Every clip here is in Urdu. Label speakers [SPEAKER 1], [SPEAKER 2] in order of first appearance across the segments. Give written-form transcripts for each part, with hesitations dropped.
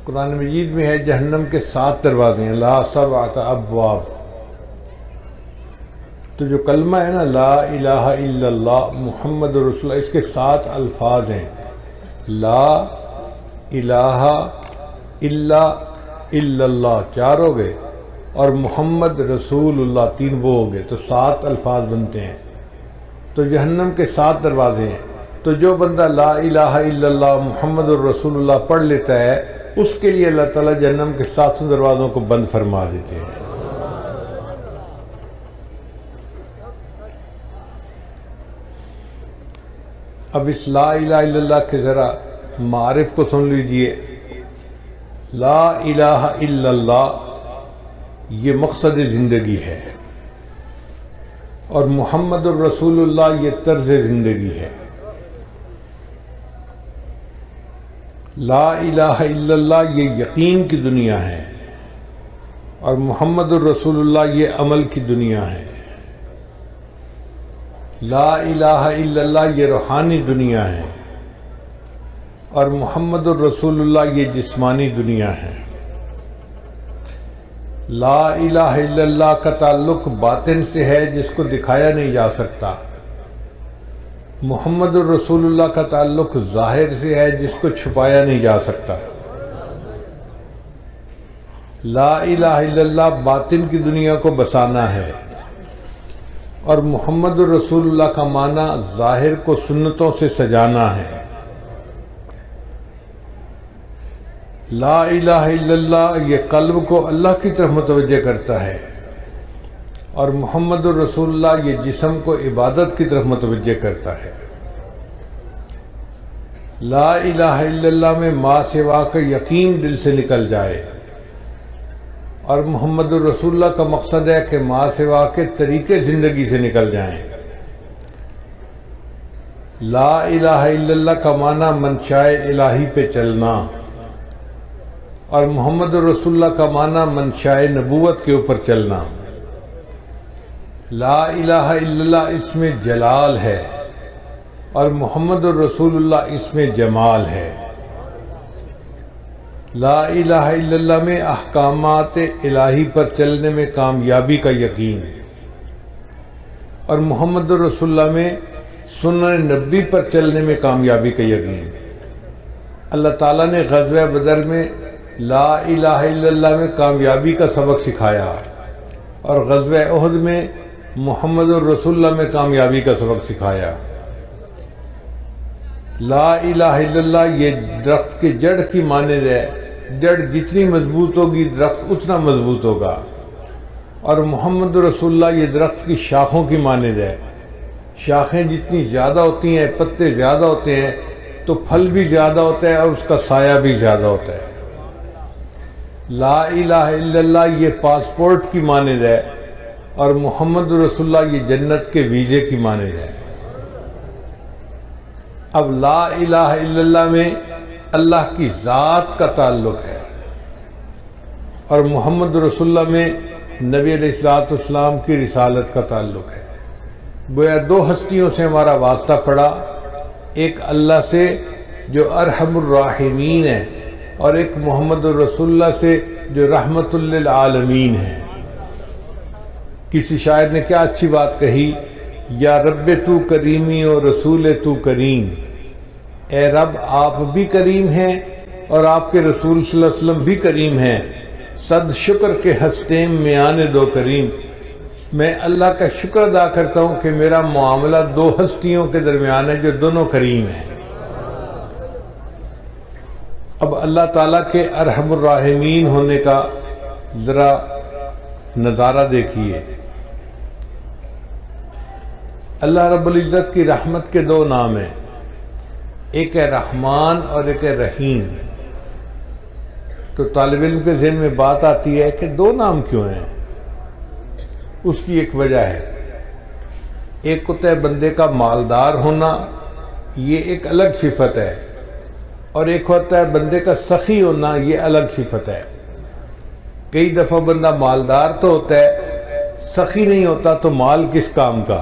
[SPEAKER 1] قرآن مجید میں ہے جہنم کے 7 دروازے ہیں، لا 7 ابواب۔ تو جو کلمہ ہے نا لا الہ الا اللہ محمد رسول اللہ، اس کے 7 الفاظ ہیں، لا الہ الا اللہ 4 ہو گئے، اور محمد رسول اللہ 3 وہ ہو گئے، تو 7 الفاظ بنتے ہیں۔ تو جہنم کے 7 دروازے ہیں، تو جو بندہ لا الہ الا اللہ محمد رسول اللہ پڑھ لیتا ہے اس کے لیے اللہ تعالیٰ جہنم کے 7 دروازوں کو بند فرما دیتے ہیں۔ اب اس لا الہ الا اللہ کے ذرا معارف کو سن لیجئے۔ لا الہ الا اللہ یہ مقصد زندگی ہے، اور محمد الرسول اللہ یہ طرز زندگی ہے۔ لا الہ الا اللہ یہ یقین کی دنیا ہے، اور محمد الرسول اللہ یہ عمل کی دنیا ہے۔ لا الہ الا اللہ یہ روحانی دنیا ہے، اور محمد الرسول اللہ یہ جسمانی دنیا ہے۔ لا الہ الا اللہ کا تعلق باطن سے ہے جس کو دکھایا نہیں جا سکتا، محمد الرسول اللہ کا تعلق ظاہر سے ہے جس کو چھپایا نہیں جا سکتا۔ لا الہ الا اللہ باطن کی دنیا کو بسانا ہے، اور محمد الرسول اللہ کا معنی ظاہر کو سنتوں سے سجانا ہے۔ لا الہ الا اللہ یہ قلب کو اللہ کی طرف متوجہ کرتا ہے، اور محمد الرسول اللہ یہ جسم کو عبادت کی طرف متوجہ کرتا ہے۔ لا الہ الا اللہ میں ما سوا کا یقین دل سے نکل جائے، اور محمد الرسول اللہ کا مقصد ہے کہ ما سوا کے طریقے زندگی سے نکل جائیں۔ لا الہ الا اللہ کا معنی منشاء الہی پہ چلنا، اور محمد الرسول اللہ کا معنی منشاء نبوت کے اوپر چلنا۔ لا الہ الا اللہ اس میں جلال ہے، اور محمد الرسول اللہ اس میں جمال ہے۔ لا الہ الا اللہ میں احکامات الہی پر چلنے میں کامیابی کا یقین، اور محمد الرسول اللہ میں سنن نبی پر چلنے میں کامیابی کا یقین۔ اللہ تعالیٰ نے غزوہ بدر میں لا الہ الا اللہ میں کامیابی کا سبق سکھایا، اور غزوہ احد میں محمد الرسول اللہ میں کامیابی کا سبق سکھایا۔ لا الہ الا اللہ یہ درخت کی جڑ کی مانند ہے، جڑ جتنی مضبوط ہوگی درخت اتنا مضبوط ہوگا، اور محمد رسول اللہ یہ درخت کی شاخوں کی مانند ہے، شاخیں جتنی زیادہ ہوتی ہیں پتے زیادہ ہوتے ہیں تو پھل بھی زیادہ ہوتا ہے اور اس کا سایہ بھی زیادہ ہوتا ہے۔ لا الہ الا اللہ یہ پاسپورٹ کی مانند ہے، اور محمد رسول اللہ یہ جنت کے ویزے کی مانند ہے۔ اب لا الہ الا اللہ میں اللہ کی ذات کا تعلق ہے، اور محمد رسول اللہ میں نبی علیہ السلام کی رسالت کا تعلق ہے۔ گویا 2 ہستیوں سے ہمارا واسطہ پڑا، ایک اللہ سے جو ارحم الراحمین ہے، اور ایک محمد الرسول اللہ سے جو رحمت للعالمین ہے۔ کسی شاعر نے کیا اچھی بات کہی، یا رب تو کریمی و رسول تو کریم، اے رب آپ بھی کریم ہیں اور آپ کے رسول صلی اللہ علیہ وسلم بھی کریم ہیں، صد شکر کے ہستیم میں آنے دو کریم۔ میں اللہ کا شکر ادا کرتا ہوں کہ میرا معاملہ 2 ہستیوں کے درمیان ہے جو دونوں کریم ہیں۔ اب اللہ تعالیٰ کے ارحم الراحمین ہونے کا ذرا نظارہ دیکھیے۔ اللہ رب العزت کی رحمت کے 2 نام ہیں، ایک ہے رحمان اور ایک ہے رحیم۔ تو طالب علم کے ذہن میں بات آتی ہے کہ 2 نام کیوں ہیں؟ اس کی ایک وجہ ہے، ایک ہوتا ہے بندے کا مالدار ہونا، یہ ایک الگ صفت ہے، اور ایک ہوتا ہے بندے کا سخی ہونا، یہ الگ صفت ہے۔ کئی دفعہ بندہ مالدار تو ہوتا ہے، سخی نہیں ہوتا تو مال کس کام کا۔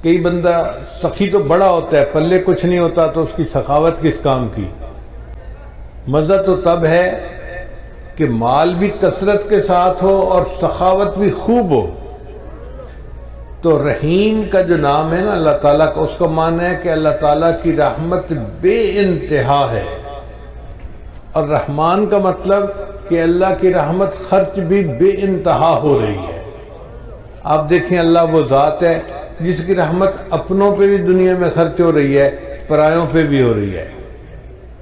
[SPEAKER 1] کئی بندہ سخی تو بڑا ہوتا ہے، پلے کچھ نہیں ہوتا تو اس کی سخاوت کس کام کی۔ مزہ تو تب ہے کہ مال بھی کثرت کے ساتھ ہو اور سخاوت بھی خوب ہو۔ تو رحیم کا جو نام ہے نا اللہ تعالیٰ کا، اس کا معنی ہے کہ اللہ تعالیٰ کی رحمت بے انتہا ہے، اور رحمان کا مطلب کہ اللہ کی رحمت خرچ بھی بے انتہا ہو رہی ہے۔ آپ دیکھیں اللہ وہ ذات ہے جس کی رحمت اپنوں پہ بھی دنیا میں خرچ ہو رہی ہے، پرایوں پہ بھی ہو رہی ہے،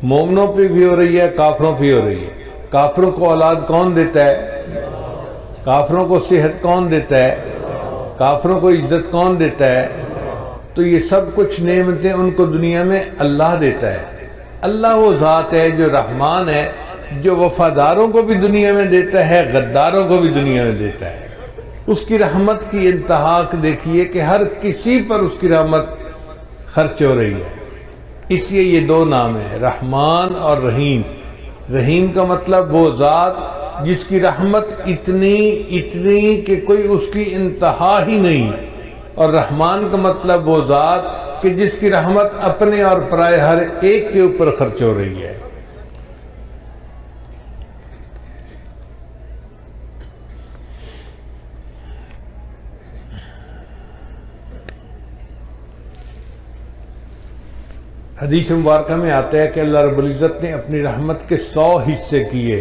[SPEAKER 1] مومنوں پہ بھی ہو رہی ہے، کافروں پہ ہو رہی ہے۔ کافروں کو اولاد کون دیتا ہے؟ کافروں کو صحت کون دیتا ہے؟ کافروں کو عزت کون دیتا ہے؟ تو یہ سب کچھ نعمتیں ان کو دنیا میں اللہ دیتا ہے۔ اللہ وہ ذات ہے جو رحمان ہے، جو وفاداروں کو بھی دنیا میں دیتا ہے، غداروں کو بھی دنیا میں دیتا ہے۔ اس کی رحمت کی انتہا دیکھیے کہ ہر کسی پر اس کی رحمت خرچ ہو رہی ہے۔ اس لیے یہ دو نام ہیں، رحمان اور رحیم۔ رحیم کا مطلب وہ ذات جس کی رحمت اتنی کہ کوئی اس کی انتہا ہی نہیں، اور رحمان کا مطلب وہ ذات کہ جس کی رحمت اپنے اور پرائے ہر ایک کے اوپر خرچ ہو رہی ہے۔ حدیث مبارکہ میں آتا ہے کہ اللہ رب العزت نے اپنی رحمت کے 100 حصے کیے،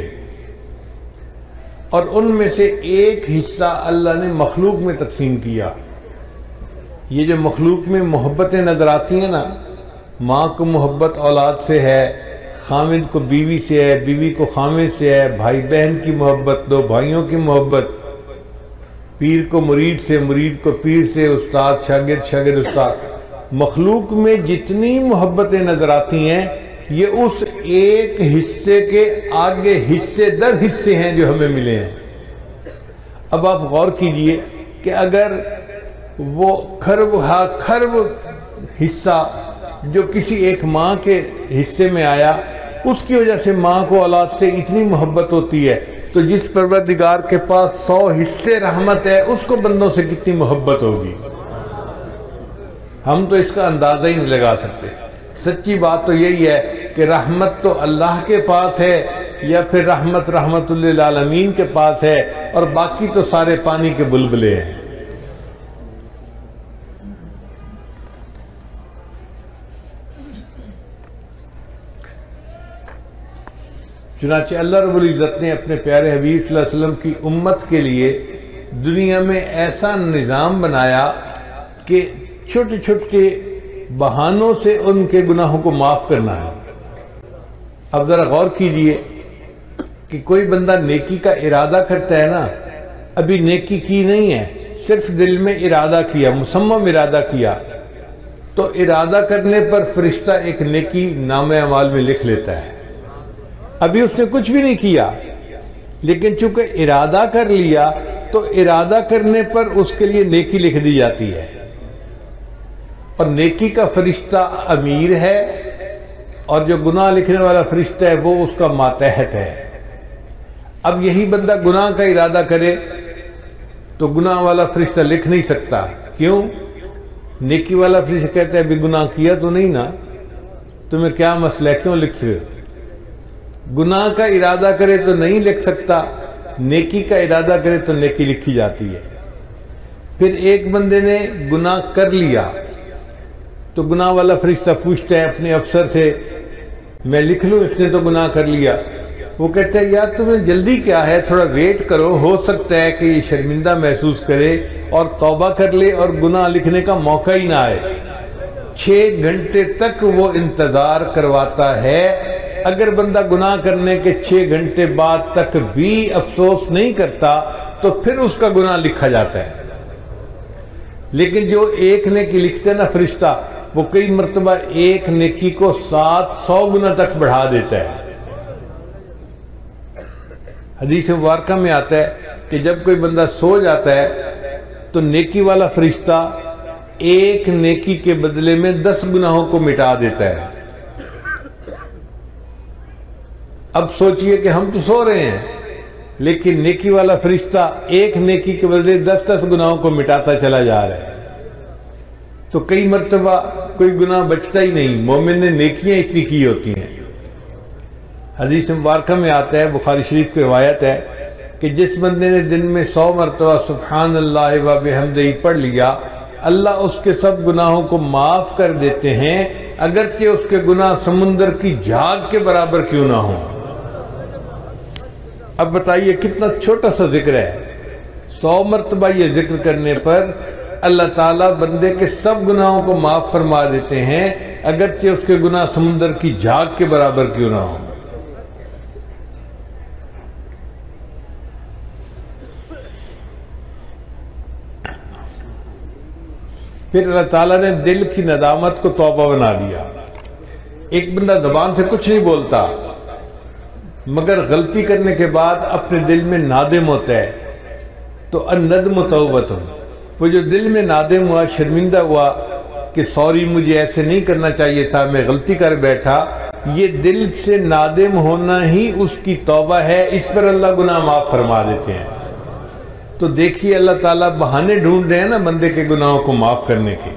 [SPEAKER 1] اور ان میں سے ایک حصہ اللہ نے مخلوق میں تقسیم کیا۔ یہ جو مخلوق میں محبتیں نظر آتی ہیں نا، ماں کو محبت اولاد سے ہے، خامد کو بیوی سے ہے، بیوی کو خامد سے ہے، بھائی بہن کی محبت، دو بھائیوں کی محبت، پیر کو مرید سے، مرید کو پیر سے، استاد شاگرد، شاگرد استاد۔ مخلوق میں جتنی محبتیں نظر آتی ہیں یہ اس ایک حصے کے آگے حصے در حصے ہیں جو ہمیں ملے ہیں۔ اب آپ غور کیجئے کہ اگر وہ کھرب حصہ جو کسی ایک ماں کے حصے میں آیا، اس کی وجہ سے ماں کو اولاد سے اتنی محبت ہوتی ہے، تو جس پروردگار کے پاس 100 حصے رحمت ہے اس کو بندوں سے کتنی محبت ہوگی؟ ہم تو اس کا اندازہ ہی نہیں لگا سکتے۔ سچی بات تو یہی ہے کہ رحمت تو اللہ کے پاس ہے، یا پھر رحمت للعالمین کے پاس ہے، اور باقی تو سارے پانی کے بلبلے ہیں۔ چنانچہ اللہ رب العزت نے اپنے پیارے حبیب صلی اللہ علیہ وسلم کی امت کے لیے دنیا میں ایسا نظام بنایا کہ چھوٹے چھوٹے بہانوں سے ان کے گناہوں کو معاف کرنا ہے۔ اب ذرا غور کیجئے کہ کوئی بندہ نیکی کا ارادہ کرتا ہے نا، ابھی نیکی کی نہیں ہے، صرف دل میں ارادہ کیا، مصمم ارادہ کیا، تو ارادہ کرنے پر فرشتہ ایک نیکی نامہ اعمال میں لکھ لیتا ہے۔ ابھی اس نے کچھ بھی نہیں کیا، لیکن چونکہ ارادہ کر لیا تو ارادہ کرنے پر اس کے لیے نیکی لکھ دی جاتی ہے، اور نیکی کا فرشتہ امیر ہے، اور جو گناہ لکھنے والا فرشتہ ہے وہ اس کا ماتحت ہے۔ اب یہی بندہ گناہ کا ارادہ کرے تو گناہ والا فرشتہ لکھ نہیں سکتا، کیوں؟ نیکی والا فرشتہ کہتا ہے بھی گناہ کیا تو نہیں نا، تمہیں کیا مسئلہ ہے، کیوں لکھ سکتے؟ گناہ کا ارادہ کرے تو نہیں لکھ سکتا، نیکی کا ارادہ کرے تو نیکی لکھی جاتی ہے۔ پھر ایک بندے نے گناہ کر لیا تو گناہ والا فرشتہ پوچھتا ہے اپنے افسر سے، میں لکھ لوں، اس نے تو گناہ کر لیا؟ وہ کہتا ہے یار تمہیں جلدی کیا ہے، تھوڑا ویٹ کرو، ہو سکتا ہے کہ یہ شرمندہ محسوس کرے اور توبہ کر لے اور گناہ لکھنے کا موقع ہی نہ آئے۔ 6 گھنٹے تک وہ انتظار کرواتا ہے۔ اگر بندہ گناہ کرنے کے 6 گھنٹے بعد تک بھی افسوس نہیں کرتا تو پھر اس کا گناہ لکھا جاتا ہے۔ لیکن جو ایک نیکی لکھتے نا فرشتہ، وہ کئی مرتبہ ایک نیکی کو 700 گنا تک بڑھا دیتا ہے۔ حدیث مبارکہ میں آتا ہے کہ جب کوئی بندہ سو جاتا ہے تو نیکی والا فرشتہ ایک نیکی کے بدلے میں 10 گناہوں کو مٹا دیتا ہے۔ اب سوچئے کہ ہم تو سو رہے ہیں، لیکن نیکی والا فرشتہ ایک نیکی کے بدلے 10 گناہوں کو مٹاتا چلا جا رہا ہے۔ تو کئی مرتبہ کوئی گناہ بچتا ہی نہیں، مومن نے نیکیاں اتنی کی ہوتی ہیں۔ حدیث مبارکہ میں آتا ہے، بخاری شریف کی روایت ہے کہ جس بندے نے دن میں 100 مرتبہ سبحان اللہ و بحمدہ پڑھ لیا، اللہ اس کے سب گناہوں کو معاف کر دیتے ہیں، اگرچہ اس کے گناہ سمندر کی جھاگ کے برابر کیوں نہ ہوں۔ اب بتائیے کتنا چھوٹا سا ذکر ہے، 100 مرتبہ یہ ذکر کرنے پر اللہ تعالیٰ بندے کے سب گناہوں کو معاف فرما دیتے ہیں، اگرچہ اس کے گناہ سمندر کی جھاگ کے برابر کیوں نہ ہوں۔ پھر اللہ تعالیٰ نے دل کی ندامت کو توبہ بنا دیا۔ ایک بندہ زبان سے کچھ نہیں بولتا مگر غلطی کرنے کے بعد اپنے دل میں نادم ہوتا ہے، تو الندم توبۃ، وہ جو دل میں نادم ہوا، شرمندہ ہوا کہ سوری مجھے ایسے نہیں کرنا چاہیے تھا، میں غلطی کر بیٹھا، یہ دل سے نادم ہونا ہی اس کی توبہ ہے، اس پر اللہ گناہ معاف فرما دیتے ہیں۔ تو دیکھیے اللہ تعالیٰ بہانے ڈھونڈ رہے ہیں نا بندے کے گناہوں کو معاف کرنے کے۔